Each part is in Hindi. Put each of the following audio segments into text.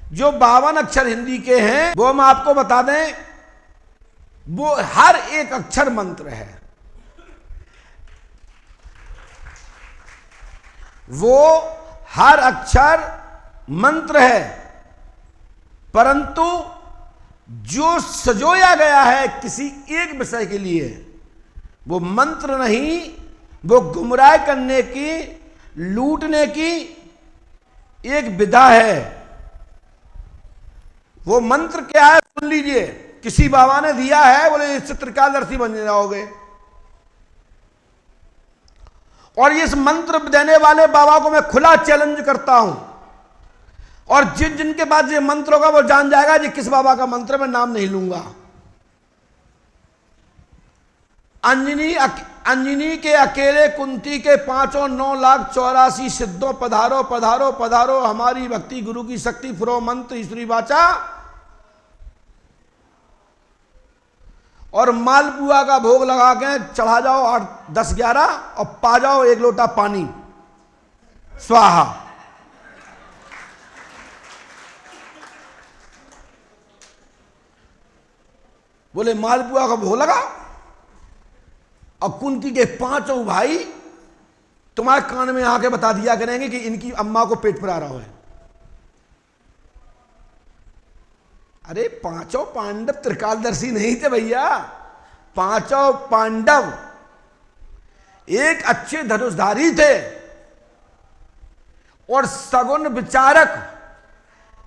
जो 52 अक्षर हिंदी के हैं वो हम आपको बता दें, वो हर एक अक्षर मंत्र है। वो हर अक्षर मंत्र है, परंतु जो सजोया गया है किसी एक विषय के लिए वो मंत्र नहीं, वो गुमराह करने की, लूटने की एक विधा है। वो मंत्र क्या है सुन लीजिए। किसी बाबा ने दिया है, बोले इससे त्रिकालदर्शी बन जाओगे, और इस मंत्र देने वाले बाबा को मैं खुला चैलेंज करता हूं, और जिन जिनके पास ये मंत्र होगा वो जान जाएगा जी किस बाबा का मंत्र, मैं नाम नहीं लूंगा। अंजनी के अकेले कुंती के 5,09,84 सिद्धों, पधारो पधारो पधारो हमारी भक्ति गुरु की शक्ति फुरो मंत्र ईश्वरी वाचा। और मालपुआ का भोग लगा के चढ़ा जाओ 8, 10, 11 और पा जाओ 1 लोटा पानी, स्वाहा। बोले मालपुआ का भोग लगा और कुंती के 5 भाई तुम्हारे कान में आके बता दिया करेंगे कि इनकी अम्मा को पेट पर आ रहा है। अरे 5 पांडव त्रिकालदर्शी नहीं थे भैया, 5 पांडव एक अच्छे धनुषधारी थे और सगुन विचारक,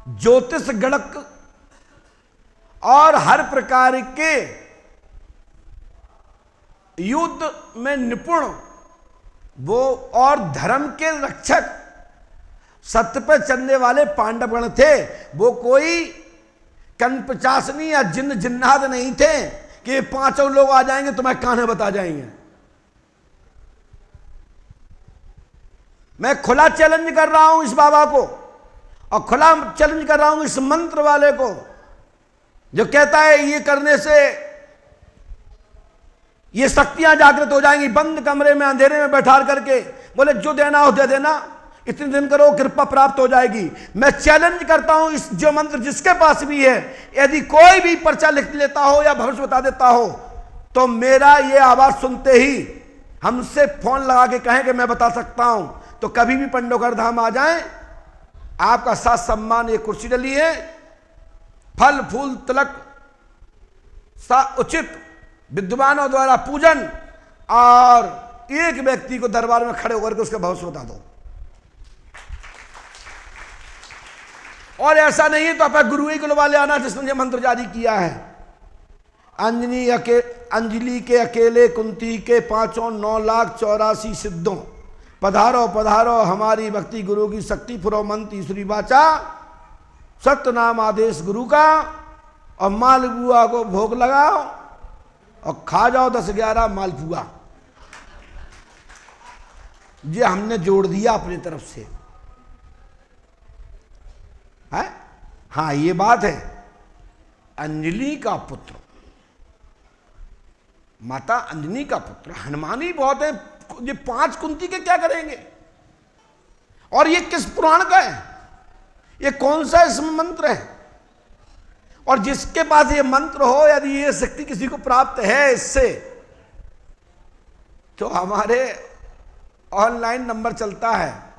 ज्योतिष गणक और हर प्रकार के युद्ध में निपुण वो, और धर्म के रक्षक, सत्य पर चलने वाले पांडवगण थे। वो कोई कनपचासनी या जिन्न जिन्नात नहीं थे कि 5 लोग आ जाएंगे तुम्हें कहानी बता जाएंगे। मैं खुला चैलेंज कर रहा हूं इस बाबा को, और खुला चैलेंज कर रहा हूं इस मंत्र वाले को जो कहता है ये करने से ये शक्तियां जागृत हो जाएंगी। बंद कमरे में अंधेरे में बैठा करके बोले जो देना हो दे देना, इतने दिन करो कृपा प्राप्त हो जाएगी। मैं चैलेंज करता हूं इस जो मंत्र जिसके पास भी है, यदि कोई भी पर्चा लिख लेता हो या भविष्य बता देता हो तो मेरा ये आवाज सुनते ही हमसे फोन लगा के कहें कि मैं बता सकता हूं, तो कभी भी पंडोकर धाम आ जाएं। आपका साथ सम्मान, ये कुर्सी डली है, फल फूल तिलक उचित विद्वानों द्वारा पूजन, और एक व्यक्ति को दरबार में खड़े होकर के उसका भविष्य बता दो। और ऐसा नहीं है तो आप गुरु ही को लवा ले आना जिसने ये मंत्र जारी किया है। अंजलि के अकेले कुंती के 5,09,84 सिद्धों, पधारो पधारो हमारी भक्ति गुरु की शक्ति फुरो मंत्र ईश्वरी वाचा। सत्य नाम आदेश गुरु का, और मालपुआ को भोग लगाओ और खा जाओ 10-11 मालपुआ। ये हमने जोड़ दिया अपनी तरफ से है। हाँ ये बात है, अंजलि का पुत्र, माता अंजनी का पुत्र, हनुमानी बहुत है। ये 5 कुंती के क्या करेंगे, और ये किस पुराण का है, ये कौन सा इसमें मंत्र है। और जिसके पास ये मंत्र हो, यदि ये शक्ति किसी को प्राप्त है इससे, तो हमारे ऑनलाइन नंबर चलता है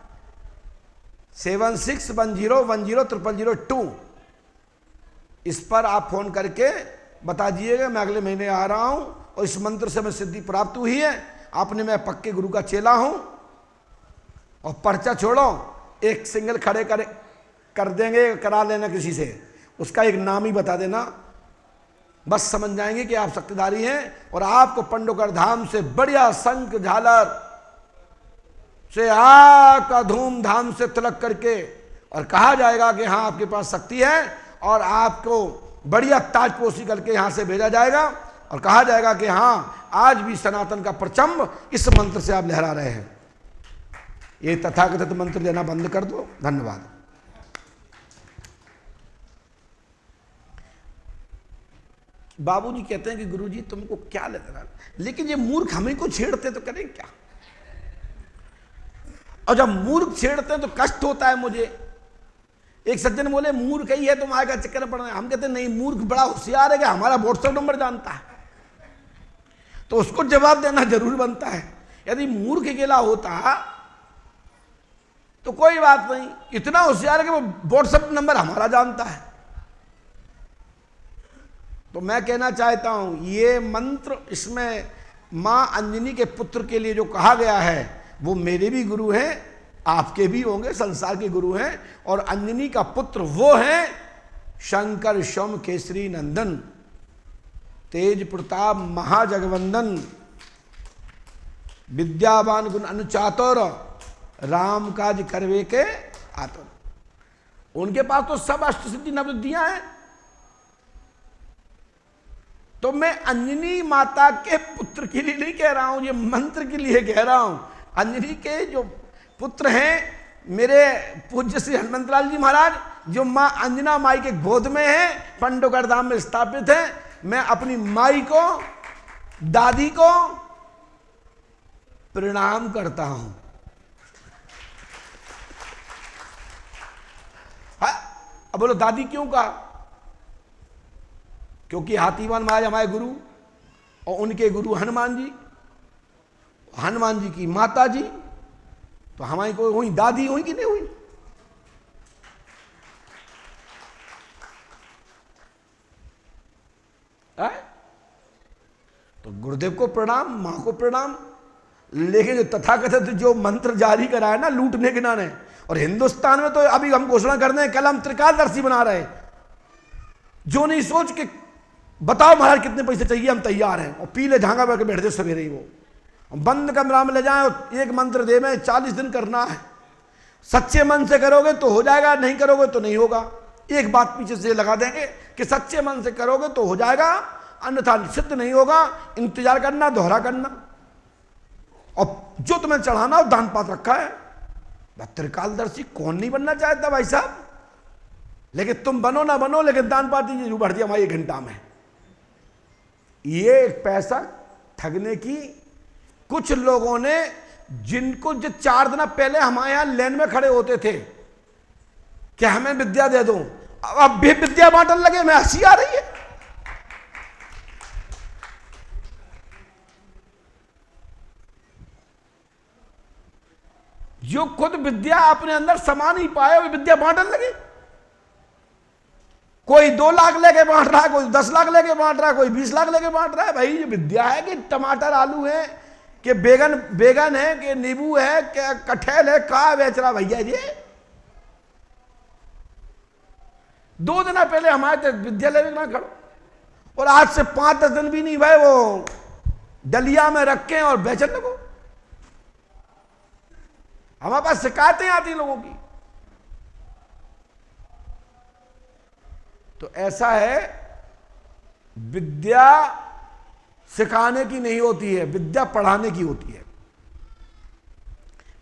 7610100002। इस पर आप फोन करके बता दीजिएगा मैं अगले महीने आ रहा हूं और इस मंत्र से मैं सिद्धि प्राप्त हुई है, आपने मैं पक्के गुरु का चेला हूं। और पर्चा छोड़ो, एक सिंगल खड़े कर देंगे, करा लेना किसी से, उसका एक नाम ही बता देना, बस समझ जाएंगे कि आप शक्तिधारी हैं। और आपको पंडोकर धाम से बढ़िया शंख झालर से का धूमधाम से तिलक करके और कहा जाएगा कि हाँ आपके पास शक्ति है, और आपको बढ़िया ताजपोशी करके यहां से भेजा जाएगा और कहा जाएगा कि हाँ आज भी सनातन का परचम इस मंत्र से आप लहरा रहे हैं। ये तथाकथित मंत्र देना बंद कर दो। धन्यवाद। बाबूजी कहते हैं कि गुरुजी तुमको क्या लग रहा है, लेकिन ये मूर्ख हमें को छेड़ते तो करें क्या। और जब मूर्ख छेड़ते हैं तो कष्ट होता है मुझे एक सज्जन बोले मूर्ख ही है, तुम आगे चक्कर में पड़ रहे हैं। हम कहते नहीं, मूर्ख बड़ा होशियार है कि हमारा व्हाट्सएप नंबर जानता है, तो उसको जवाब देना जरूर बनता है। यदि मूर्ख अकेला होता तो कोई बात नहीं, इतना होशियार है कि वो व्हाट्सएप नंबर हमारा जानता है। तो मैं कहना चाहता हूं, ये मंत्र इसमें मां अंजनी के पुत्र के लिए जो कहा गया है वो मेरे भी गुरु हैं, आपके भी होंगे, संसार के गुरु हैं। और अंजनी का पुत्र वो है शंकर शम केसरी नंदन, तेज प्रताप महाजगवंदन, विद्यावान गुण अनुचातुर, राम काज करवे के आतुर। उनके पास तो सब अष्ट सिद्धि नवसिद्धियां हैं। तो मैं अंजनी माता के पुत्र के लिए नहीं कह रहा हूं, ये मंत्र के लिए कह रहा हूं। अंजनी के जो पुत्र हैं मेरे पूज्य श्री हनुमंतलाल जी महाराज, जो मां अंजना माई के गोद में है, पंडोकर धाम में स्थापित है, मैं अपनी माई को, दादी को प्रणाम करता हूं। अब बोलो दादी क्यों कहा? क्योंकि हाथीवान महाराज हमारे गुरु और उनके गुरु हनुमान जी, हनुमान जी की माता जी, तो हमारी कोई हुई दादी हुई कि नहीं हुई? तो गुरुदेव को प्रणाम, मां को प्रणाम। लेकिन जो तथाकथित जो मंत्र जारी करा है ना लूटने के नाने, और हिंदुस्तान में तो अभी हम घोषणा कर दें कल हम त्रिकालदर्शी बना रहे, जो नहीं सोच के बताओ महाराज कितने पैसे चाहिए हम तैयार हैं, और पीले झांगा करके बैठ जाए सवेरे ही, वो बंद कमरा में ले जाएं और एक मंत्र दे में 40 दिन करना है। सच्चे मन से करोगे तो हो जाएगा, नहीं करोगे तो नहीं होगा। एक बात पीछे से लगा देंगे कि सच्चे मन से करोगे तो हो जाएगा, अन्यथा सिद्ध नहीं होगा। इंतजार करना, दोहरा करना, और जो तुम्हें चढ़ाना हो दान पात रखा है। त्रिकालदर्शी कौन नहीं बनना चाहता भाई साहब, लेकिन तुम बनो ना बनो, लेकिन दान पात जरूर बढ़ जाए हमारी 1 घंटा में। ये एक पैसा ठगने की कुछ लोगों ने, जिनको जो 4 दिन पहले हमारे यहां लाइन में खड़े होते थे कि हमें विद्या दे दो, अब भी विद्या बांटने लगे। मैं हंसी आ रही है। जो खुद विद्या अपने अंदर समा नहीं पाए वो विद्या बांटने लगे। कोई 2 लाख लेके बांट रहा है, कोई 10 लाख लेके बांट रहा है, कोई 20 लाख लेके बांट रहा है। भाई ये विद्या है कि टमाटर आलू है कि बेगन है कि नींबू है कि कटहल है, कहा बेच रहा भैया जी? 2 दिन पहले हमारे विद्यालय में खड़ो, और आज से 5-10 दिन भी नहीं भाई वो डलिया में रखे और बेचने लगो। हमारे पास शिकायतें आती लोगों की। तो ऐसा है, विद्या सिखाने की नहीं होती है, विद्या पढ़ाने की होती है।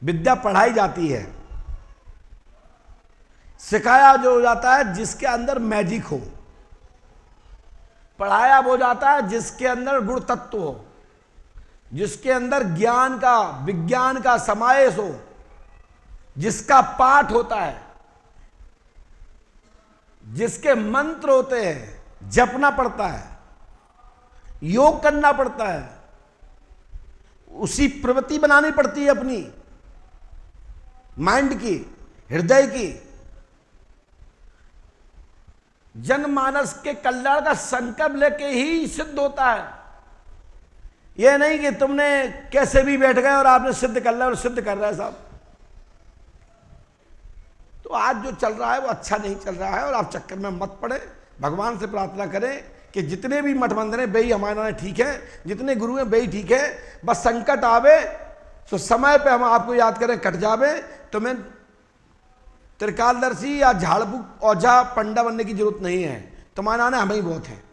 विद्या पढ़ाई जाती है, सिखाया जो हो जाता है जिसके अंदर मैजिक हो, पढ़ाया वो जाता है जिसके अंदर गुण तत्व हो, जिसके अंदर ज्ञान का, विज्ञान का समावेश हो, जिसका पाठ होता है, जिसके मंत्र होते हैं, जपना पड़ता है, योग करना पड़ता है, उसी प्रवृत्ति बनानी पड़ती है अपनी माइंड की, हृदय की। जनमानस के कल्याण का संकल्प लेके ही सिद्ध होता है। यह नहीं कि तुमने कैसे भी बैठ गए और आपने सिद्ध कर लिया और सिद्ध कर रहा है साहब। तो आज जो चल रहा है वो अच्छा नहीं चल रहा है, और आप चक्कर में मत पड़े। भगवान से प्रार्थना करें कि जितने भी मठ मंदिर हैं बेई हमारे ठीक है, जितने गुरु हैं बेई ठीक है। बस संकट आवे तो समय पे हम आपको याद करें, कट जावे तो मैं त्रिकालदर्शी या झाड़फूक ओझा पंडा बनने की जरूरत नहीं है। तुम्हारा आना हमें ही बहुत है।